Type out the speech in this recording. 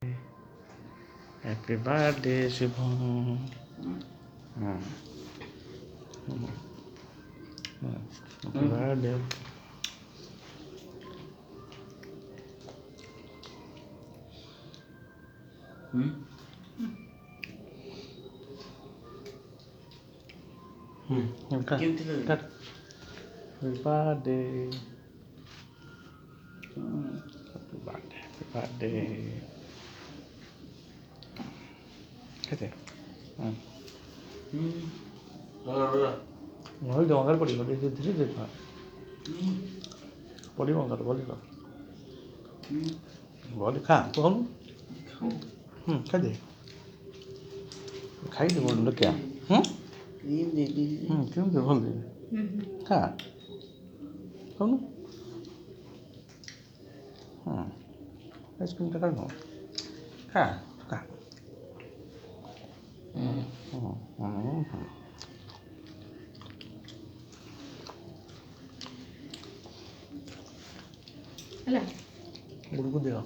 Happy birthday Shubham. Happy birthday. Happy birthday. Happy birthday. Happy birthday. कैसे? Mobile दो अंदर पड़ी धीरे धीरे देखा पड़ी अंदर बोली का बोली खा तो हम खा दे खाई दे बोल क्या क्यों दे बोल दे खा कौन आइसक्रीम का नो खा खा अला गुड़ को देगा